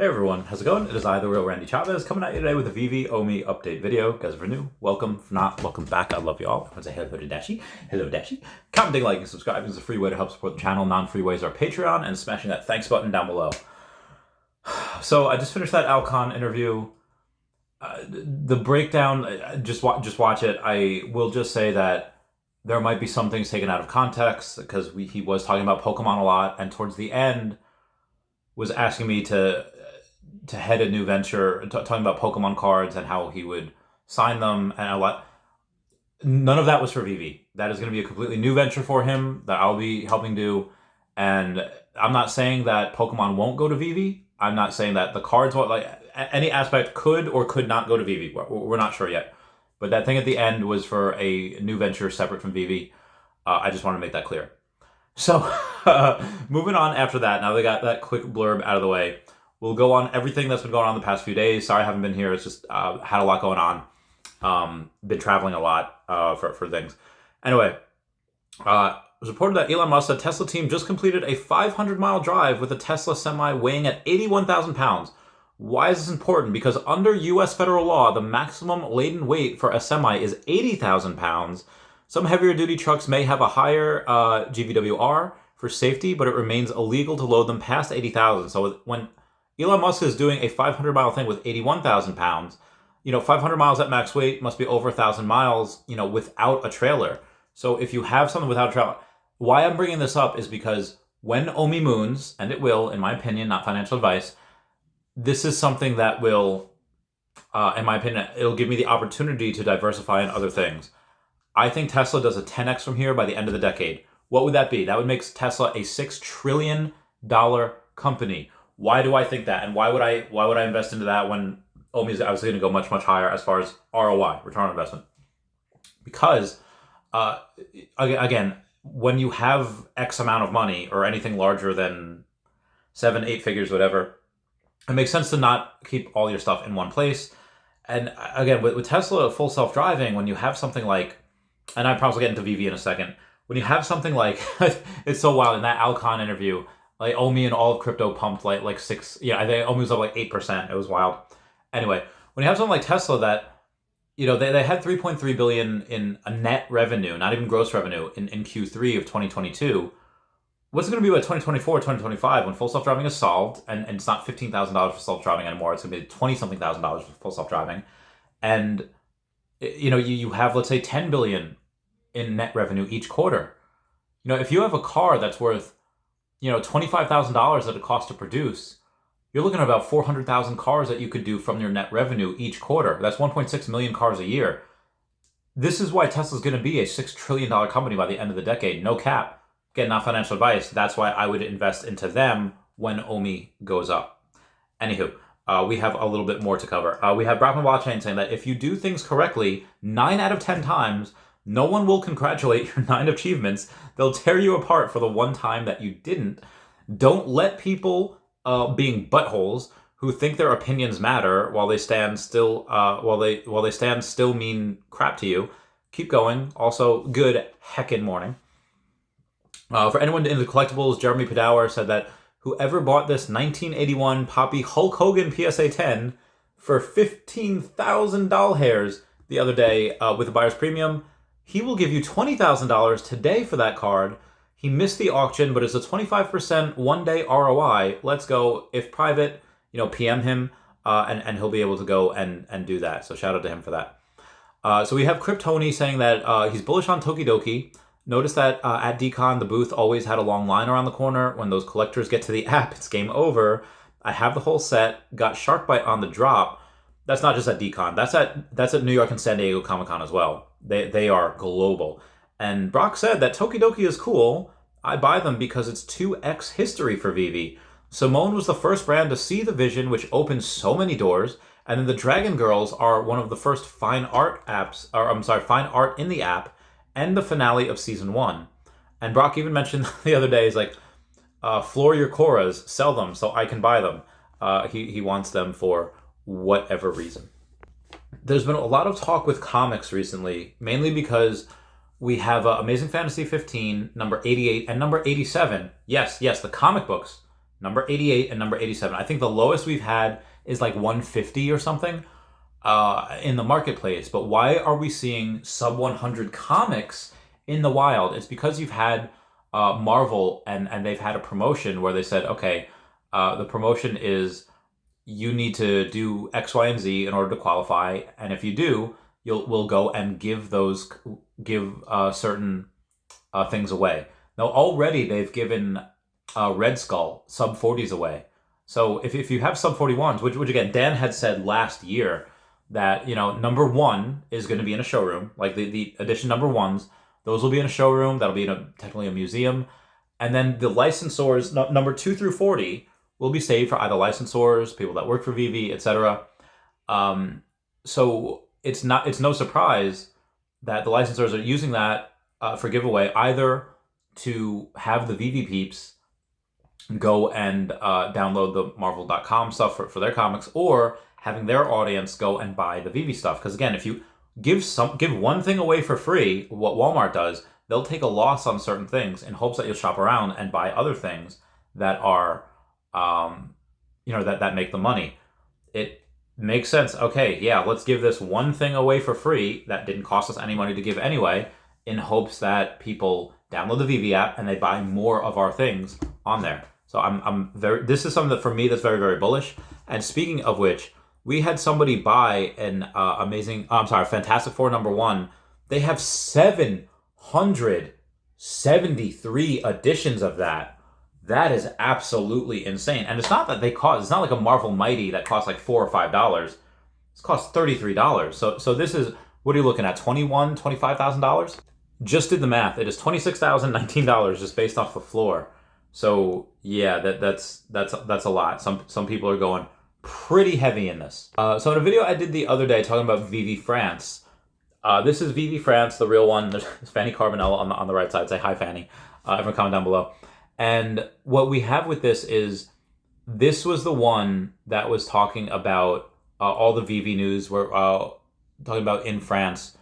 Hey everyone, how's it going? It is I, the real Randy Chavez, coming at you today with a VeVeVerse update video. Guys, if you're new, welcome. If not, welcome back. I love you all. I want to say hello to Dashi. Hello, Dashi. Commenting, liking, subscribing is a free way to help support the channel. Non-free ways are Patreon and smashing that thanks button down below. So I just finished that Kahn interview. The breakdown, just watch it. I will just say that there might be some things taken out of context because he was talking about Pokemon a lot, and towards the end was asking me to head a new venture, talking about Pokemon cards and how he would sign them and a lot. None of that was for Vivi. That is going to be a completely new venture for him that I'll be helping do. And I'm not saying that Pokemon won't go to Vivi. I'm not saying that the cards won't, like any aspect could or could not go to Vivi. We're not sure yet. But that thing at the end was for a new venture separate from Vivi. I just want to make that clear. So moving on after that, now they got that quick blurb out of the way. We'll go on everything that's been going on the past few days. Sorry I haven't been here. It's just had a lot going on. Been traveling a lot for things. Anyway, it was reported that Elon Musk, the Tesla team, just completed a 500-mile drive with a Tesla semi weighing at 81,000 pounds. Why is this important? Because under U.S. federal law, the maximum laden weight for a semi is 80,000 pounds. Some heavier duty trucks may have a higher GVWR for safety, but it remains illegal to load them past 80,000. So when Elon Musk is doing a 500-mile thing with 81,000 pounds. 500 miles at max weight must be over 1,000 miles, without a trailer. So if you have something without a trailer, why I'm bringing this up is because when Omi moons, and it will, in my opinion, not financial advice, this is something that will, in my opinion, it'll give me the opportunity to diversify in other things. I think Tesla does a 10x from here by the end of the decade. What would that be? That would make Tesla a $6 trillion company. Why do I think that? And why would I invest into that when Omi is obviously going to go much, much higher as far as ROI, return on investment? Because, again, when you have X amount of money or anything larger than 7, 8 figures, whatever, it makes sense to not keep all your stuff in one place. And again, with Tesla full self-driving, when you have something like, and I promise I'll get into VV in a second, when you have something like, it's so wild, in that Kahn interview, like Omi and all of crypto pumped like 6, I think Omi was up like 8%. It was wild. Anyway, when you have something like Tesla that, they had 3.3 billion in a net revenue, not even gross revenue in Q3 of 2022. What's it going to be by 2024, 2025 when full self-driving is solved and it's not $15,000 for self-driving anymore. It's going to be $20-something thousand for full self-driving. And, you have, let's say, 10 billion in net revenue each quarter. If you have a car that's worth $25,000 that it costs to produce, you're looking at about 400,000 cars that you could do from your net revenue each quarter. That's 1.6 million cars a year. This is why Tesla's going to be a $6 trillion company by the end of the decade. No cap. Again, not financial advice. That's why I would invest into them when Omi goes up. Anywho, we have a little bit more to cover. We have Brockman Blockchain saying that if you do things correctly 9 out of 10 times, no one will congratulate your 9 achievements. They'll tear you apart for the one time that you didn't. Don't let people being buttholes who think their opinions matter while they stand still while they stand still mean crap to you. Keep going. Also, good heckin' morning. For anyone into collectibles, Jeremy Padower said that whoever bought this 1981 Poppy Hulk Hogan PSA 10 for 15,000 doll hairs the other day with a buyer's premium, he will give you $20,000 today for that card. He missed the auction, but it's a 25% one-day ROI. Let's go. If private, PM him, and he'll be able to go and do that. So shout out to him for that. So we have Kryptoni saying that he's bullish on Tokidoki. Notice that at DCon, the booth always had a long line around the corner. When those collectors get to the app, it's game over. I have the whole set. Got Shark Bite on the drop. That's not just at DCon. That's at New York and San Diego Comic-Con as well. They are global. And Brock said that Tokidoki is cool. I buy them because it's 2x history for Vivi. Simone was the first brand to see the vision, which opened so many doors. And then the Dragon Girls are one of the first fine art in the app and the finale of season 1. And Brock even mentioned the other day, he's like, floor your Koras, sell them so I can buy them. He wants them for whatever reason. There's been a lot of talk with comics recently, mainly because we have Amazing Fantasy 15, number 88, and number 87. Yes, the comic books. number 88, and number 87. I think the lowest we've had is like 150 or something in the marketplace. But why are we seeing sub 100 comics in the wild? It's because you've had Marvel and they've had a promotion where they said, okay, the promotion is you need to do X, Y, and Z in order to qualify, and if you do, we'll go and give certain things away. Now already they've given Red Skull sub 40s away. So if you have sub 41s, which again Dan had said last year that number 1 is going to be in a showroom, like the edition number 1s, those will be in a showroom. That'll be in technically a museum, and then the licensors number 2 through 40 will be saved for either licensors, people that work for Vivi, etc. So it's no surprise that the licensors are using that for giveaway, either to have the Vivi peeps go and download the Marvel.com stuff for their comics, or having their audience go and buy the Vivi stuff. Because again, if you give one thing away for free, what Walmart does, they'll take a loss on certain things in hopes that you'll shop around and buy other things that are that make the money. It makes sense. Okay, yeah, let's give this one thing away for free that didn't cost us any money to give anyway, in hopes that people download the Vivi app and they buy more of our things on there. So this is something that for me that's very, very bullish. And speaking of which, we had somebody buy an Fantastic Four number 1. They have 773 editions of that. That is absolutely insane. And it's not that it's not like a Marvel Mighty that costs like $4 or $5. It's cost $33. So this is, what are you looking at? $25,000? Just did the math. It is $26,019 just based off the floor. So yeah, that's a lot. Some people are going pretty heavy in this. So in a video I did the other day talking about VeVeVerse. This is VeVeVerse, the real one. There's Fanny Carbonell on the right side. Say hi, Fanny. Everyone comment down below. And what we have with this was the one that was talking about all the Vivi news. We're talking about in France,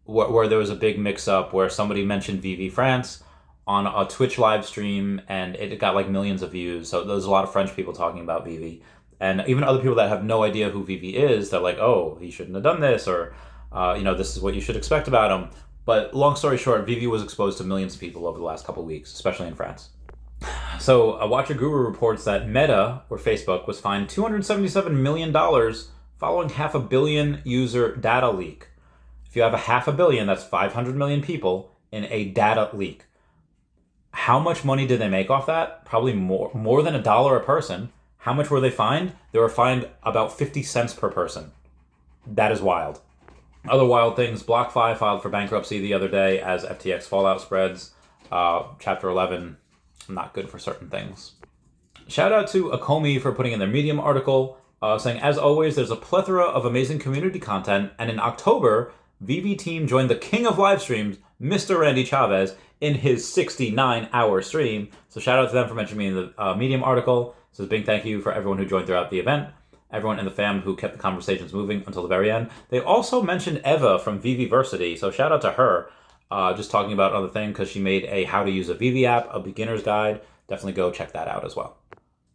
where there was a big mix-up where somebody mentioned VeVeVerse on a Twitch live stream, and it got like millions of views. So there's a lot of French people talking about Vivi. And even other people that have no idea who Vivi is, they're like, oh, he shouldn't have done this, or this is what you should expect about him. But long story short, Vivi was exposed to millions of people over the last couple of weeks, especially in France. So a Watcher Guru reports that Meta, or Facebook, was fined $277 million following 500 million user data leak. If you have 500 million, that's 500 million people in a data leak. How much money did they make off that? Probably more than $1 a person. How much were they fined? They were fined about 50 cents per person. That is wild. Other wild things, BlockFi filed for bankruptcy the other day as FTX fallout spreads. Chapter 11, not good for certain things. Shout out to Akomi for putting in their Medium article, saying, as always, there's a plethora of amazing community content, and in October, Vivi team joined the king of live streams, Mr. Randy Chavez, in his 69-hour stream. So shout out to them for mentioning me in the Medium article. So a big thank you for everyone who joined throughout the event, everyone in the fam who kept the conversations moving until the very end. They also mentioned Eva from VeVeVersity, so shout out to her, just talking about another thing, because she made a how to use a Vivi app, a beginner's guide. Definitely go check that out as well.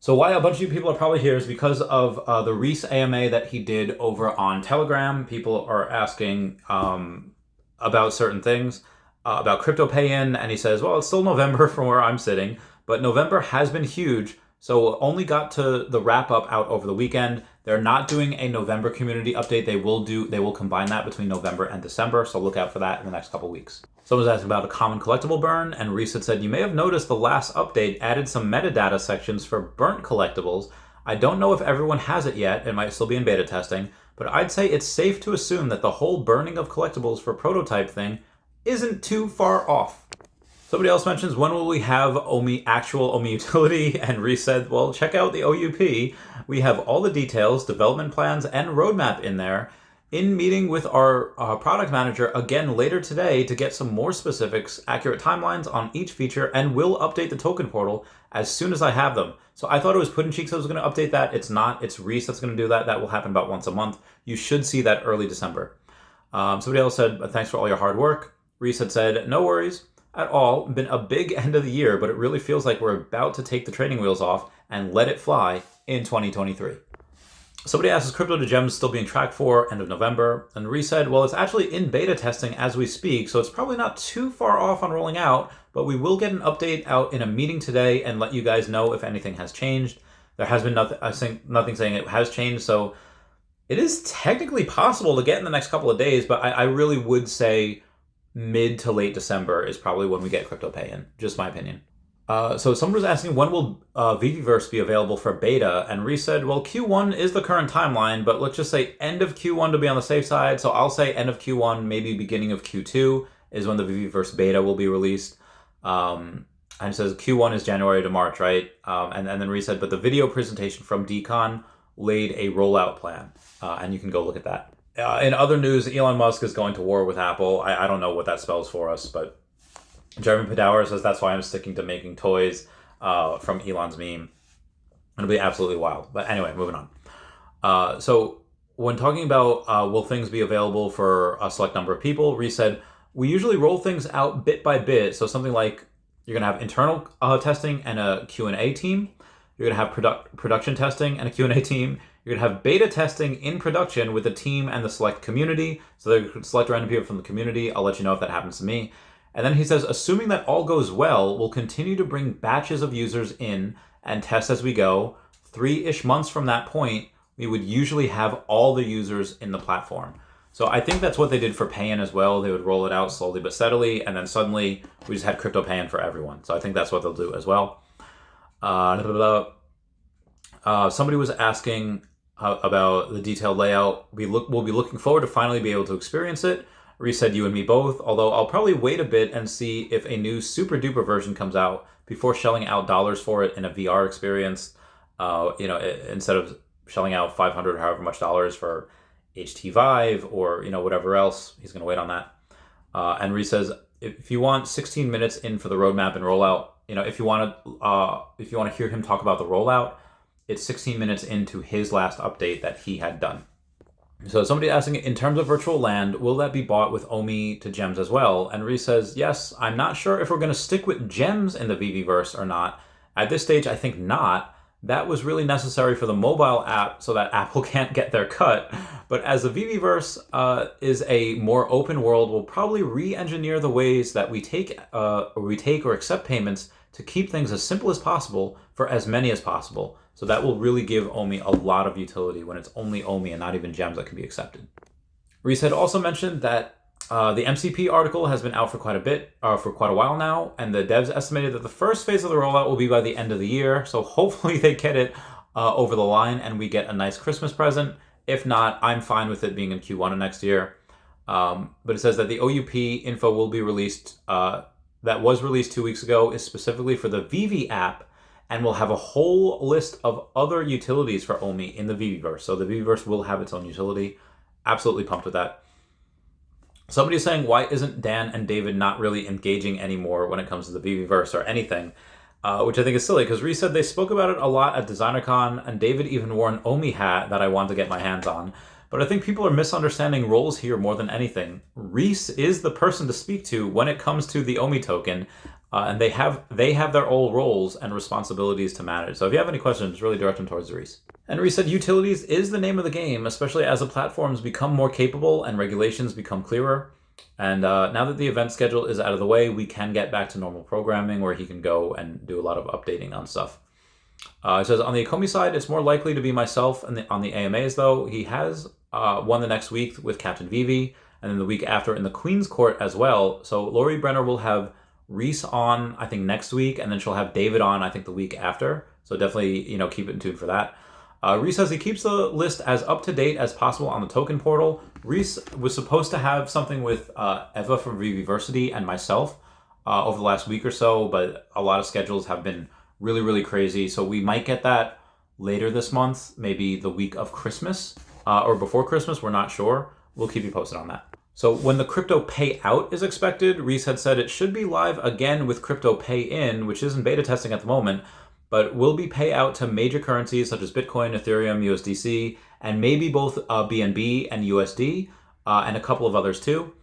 So why a bunch of you people are probably here is because of the Rhys AMA that he did over on Telegram. People are asking about certain things, about crypto pay-in, and he says, well, it's still November from where I'm sitting, but November has been huge. So only got to the wrap up out over the weekend. They're not doing a November community update. They will combine that between November and December. So look out for that in the next couple weeks. Someone's asking about a common collectible burn, and Reese had said, you may have noticed the last update added some metadata sections for burnt collectibles. I don't know if everyone has it yet. It might still be in beta testing, but I'd say it's safe to assume that the whole burning of collectibles for prototype thing isn't too far off. Somebody else mentions, when will we have actual OMI utility? And Reese said, well, check out the OUP. We have all the details, development plans, and roadmap in there, in meeting with our product manager again later today to get some more specifics, accurate timelines on each feature, and we'll update the token portal as soon as I have them. So I thought it was Puddin' Cheeks that was going to update that. It's not. It's Reese that's going to do that. That will happen about once a month. You should see that early December. Somebody else said, thanks for all your hard work. Reese had said, no worries at all. Been a big end of the year, but it really feels like we're about to take the training wheels off and let it fly in 2023. Somebody asks, is crypto to gems still being tracked for end of November? And Reese said, well, it's actually in beta testing as we speak, so it's probably not too far off on rolling out, but we will get an update out in a meeting today and let you guys know if anything has changed. There has been nothing saying it has changed, so it is technically possible to get in the next couple of days, but I really would say mid to late December is probably when we get crypto pay in, just my opinion. So someone was asking, when will VeVeVerse be available for beta? And Reese said, well, Q1 is the current timeline, but let's just say end of Q1 to be on the safe side. So I'll say end of Q1, maybe beginning of Q2 is when the VeVeVerse beta will be released. And it says Q1 is January to March, right? And then Reese said, but the video presentation from Kahn laid a rollout plan, and you can go look at that. In other news, Elon Musk is going to war with Apple. I don't know what that spells for us, but Jeremy Padower says that's why I'm sticking to making toys from Elon's meme. It'll be absolutely wild. But anyway, moving on. So when talking about will things be available for a select number of people, Reese said, we usually roll things out bit by bit. So something like you're going to have internal testing and a Q&A team. You're going to have production testing and a Q&A team. You're going to have beta testing in production with the team and the select community. So they could select random people from the community. I'll let you know if that happens to me. And then he says, assuming that all goes well, we'll continue to bring batches of users in and test as we go. 3-ish months from that point, we would usually have all the users in the platform. So I think that's what they did for pay-in as well. They would roll it out slowly but steadily, and then suddenly we just had crypto pay-in for everyone. So I think that's what they'll do as well. Somebody was asking about the detailed layout. We'll be looking forward to finally be able to experience it. Reese said, you and me both, although I'll probably wait a bit and see if a new super duper version comes out before shelling out dollars for it in a VR experience. Instead of shelling out 500 however much dollars for HT Vive or whatever else, he's going to wait on that. And Reese says, if you want 16 minutes in for the roadmap and rollout, if you want to hear him talk about the rollout, it's 16 minutes into his last update that he had done. So somebody asking, in terms of virtual land, will that be bought with OMI to gems as well? And Reese says, yes, I'm not sure if we're going to stick with gems in the VeVeVerse or not. At this stage, I think not. That was really necessary for the mobile app so that Apple can't get their cut. But as the VeVeVerse is a more open world, we'll probably re-engineer the ways that we take or accept payments to keep things as simple as possible for as many as possible. So that will really give OMI a lot of utility when it's only OMI and not even gems that can be accepted. Reese had also mentioned that the MCP article has been out for quite a while now, and the devs estimated that the first phase of the rollout will be by the end of the year. So hopefully they get it over the line and we get a nice Christmas present. If not, I'm fine with it being in Q1 of next year. But it says that the OUP info will be released, that was released 2 weeks ago, is specifically for the Vivi app, and we'll have a whole list of other utilities for OMI in the VeVeVerse. So the VeVeVerse will have its own utility. Absolutely pumped with that. Somebody's saying, why isn't Dan and David not really engaging anymore when it comes to the VeVeVerse or anything? Which I think is silly, because Reese said they spoke about it a lot at DesignerCon, and David even wore an OMI hat that I wanted to get my hands on. But I think people are misunderstanding roles here more than anything. Reese is the person to speak to when it comes to the OMI token, and they have their own roles and responsibilities to manage. So if you have any questions, really direct them towards Reese. And Reese said, utilities is the name of the game, especially as the platforms become more capable and regulations become clearer. And now that the event schedule is out of the way, we can get back to normal programming where he can go and do a lot of updating on stuff. It says, on the Akomi side, it's more likely to be myself, and on the AMAs, though, he has one the next week with Captain Vivi, and then the week after in the Queen's Court as well. So Lori Brenner will have Reese on, I think, next week, and then she'll have David on, I think, the week after. So definitely, keep it in tune for that. Reese says he keeps the list as up-to-date as possible on the token portal. Reese was supposed to have something with Eva from VeVeVersity and myself over the last week or so, but a lot of schedules have been really, really crazy. So we might get that later this month, maybe the week of Christmas or before Christmas. We're not sure. We'll keep you posted on that. So when the crypto payout is expected, Reese had said it should be live again with crypto pay in, which is in beta testing at the moment, but will be payout to major currencies such as Bitcoin, Ethereum, USDC, and maybe both BNB and USD, and a couple of others too.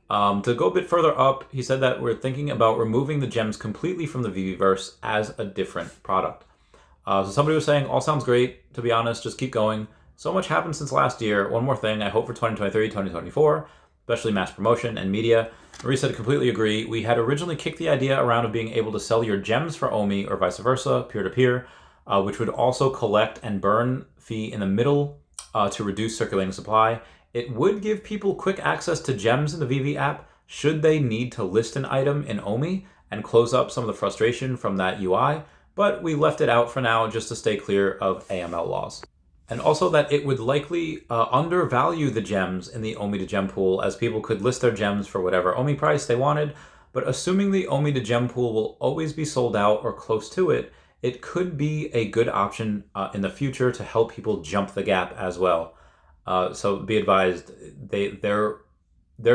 To go a bit further up, he said that we're thinking about removing the gems completely from the VeVeVerse as a different product. So somebody was saying, all sounds great, to be honest, just keep going. So much happened since last year. One more thing, I hope for 2023, 2024, especially mass promotion and media. Reese said, completely agree. We had originally kicked the idea around of being able to sell your gems for OMI or vice versa, peer-to-peer, which would also collect and burn fee in the middle to reduce circulating supply. It would give people quick access to gems in the VeVe app should they need to list an item in OMI and close up some of the frustration from that UI, but we left it out for now just to stay clear of AML laws. And also that it would likely undervalue the gems in the OMI to gem pool, as people could list their gems for whatever OMI price they wanted, but assuming the OMI to gem pool will always be sold out or close to it, it could be a good option in the future to help people jump the gap as well. So be advised, their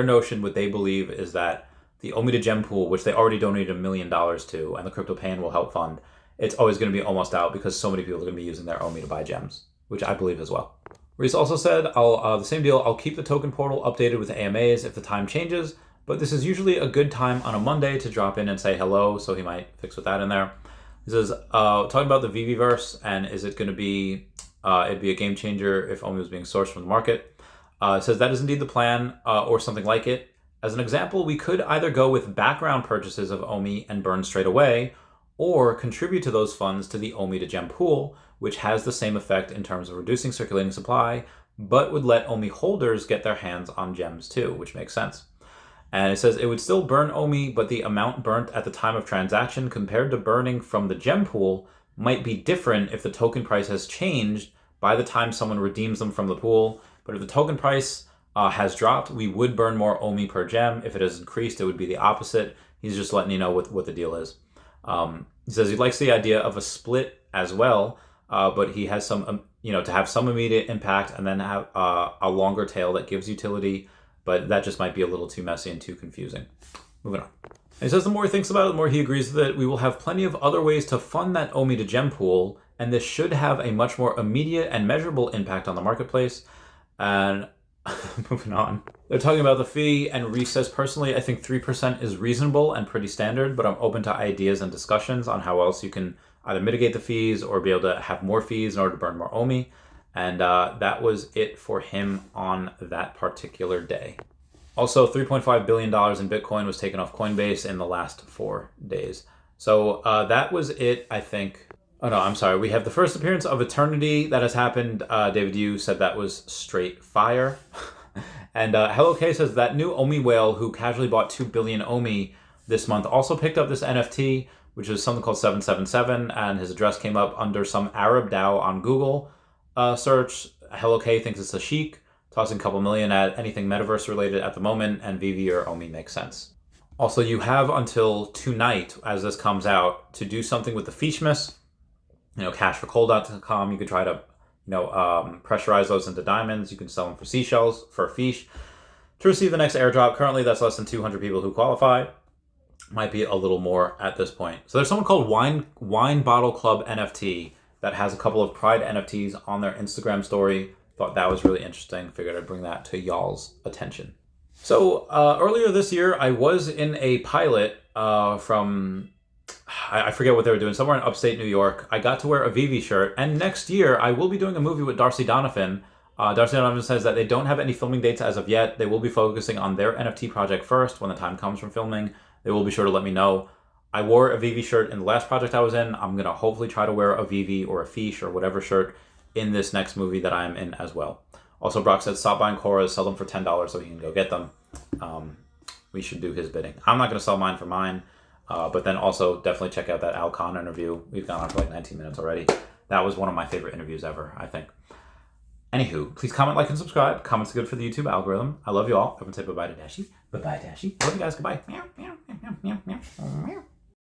notion, what they believe is that the OMI to gem pool, which they already donated $1 million to, and the crypto pan will help fund, it's always going to be almost out because so many people are going to be using their OMI to buy gems, which I believe as well. Reese also said, the same deal, I'll keep the token portal updated with AMAs if the time changes, but this is usually a good time on a Monday to drop in and say hello, so he might fix with that in there. He says, talking about the VeVeVerse, and is it going to be, it'd be a game changer if OMI was being sourced from the market. It says that is indeed the plan, or something like it. As an example, we could either go with background purchases of OMI and burn straight away, or contribute to those funds to the OMI to gem pool, which has the same effect in terms of reducing circulating supply, but would let OMI holders get their hands on gems too, which makes sense. And it says it would still burn OMI, but the amount burnt at the time of transaction compared to burning from the gem pool might be different if the token price has changed by the time someone redeems them from the pool. But if the token price has dropped, we would burn more OMI per gem. If it has increased, it would be the opposite. He's just letting you know what the deal is. He says he likes the idea of a split as well, but he has some, to have some immediate impact and then have a longer tail that gives utility, but that just might be a little too messy and too confusing. Moving on. And he says the more he thinks about it, the more he agrees that we will have plenty of other ways to fund that OMI to gem pool, and this should have a much more immediate and measurable impact on the marketplace. And moving on. They're talking about the fee, and Reese says, personally, I think 3% is reasonable and pretty standard, but I'm open to ideas and discussions on how else you can either mitigate the fees or be able to have more fees in order to burn more OMI. And that was it for him on that particular day. Also, $3.5 billion in Bitcoin was taken off Coinbase in the last 4 days. So that was it, I think. Oh no, I'm sorry. We have the first appearance of Eternity that has happened. David Yu said that was straight fire. And Hello K says that new OMI whale who casually bought 2 billion OMI this month also picked up this NFT, which is something called 777, and his address came up under some Arab DAO on Google search. Hello K thinks it's a chic, tossing a couple million at anything metaverse related at the moment, and VeVe or OMI makes sense. Also, you have until tonight, as this comes out, to do something with the Feesh. Cashforcoal.com. You could try to, pressurize those into diamonds. You can sell them for seashells, for Feesh. To receive the next airdrop, currently that's less than 200 people who qualify. Might be a little more at this point. So there's someone called Wine Bottle Club NFT that has a couple of Pride NFTs on their Instagram story. Thought that was really interesting. Figured I'd bring that to y'all's attention. So earlier this year, I was in a pilot from... I forget what they were doing, somewhere in upstate New York. I got to wear a VeVe shirt, and next year I will be doing a movie with Darcy Donovan. Darcy Donovan says that they don't have any filming dates as of yet. They will be focusing on their NFT project first. When the time comes from filming, they will be sure to let me know. I wore a VeVe shirt in the last project I was in. I'm going to hopefully try to wear a VeVe or a Feesh or whatever shirt in this next movie that I'm in as well. Also, Brock said, stop buying Coras, sell them for $10 so he can go get them. We should do his bidding. I'm not going to sell mine for mine. But then also definitely check out that Kahn interview. We've gone on for like 19 minutes already. That was one of my favorite interviews ever, I think. Anywho, please comment, like, and subscribe. Comments are good for the YouTube algorithm. I love you all. Everyone say bye-bye to Dashi. Bye-bye, Dashi. Love you guys. Goodbye. Meow, meow, meow, meow, meow, meow.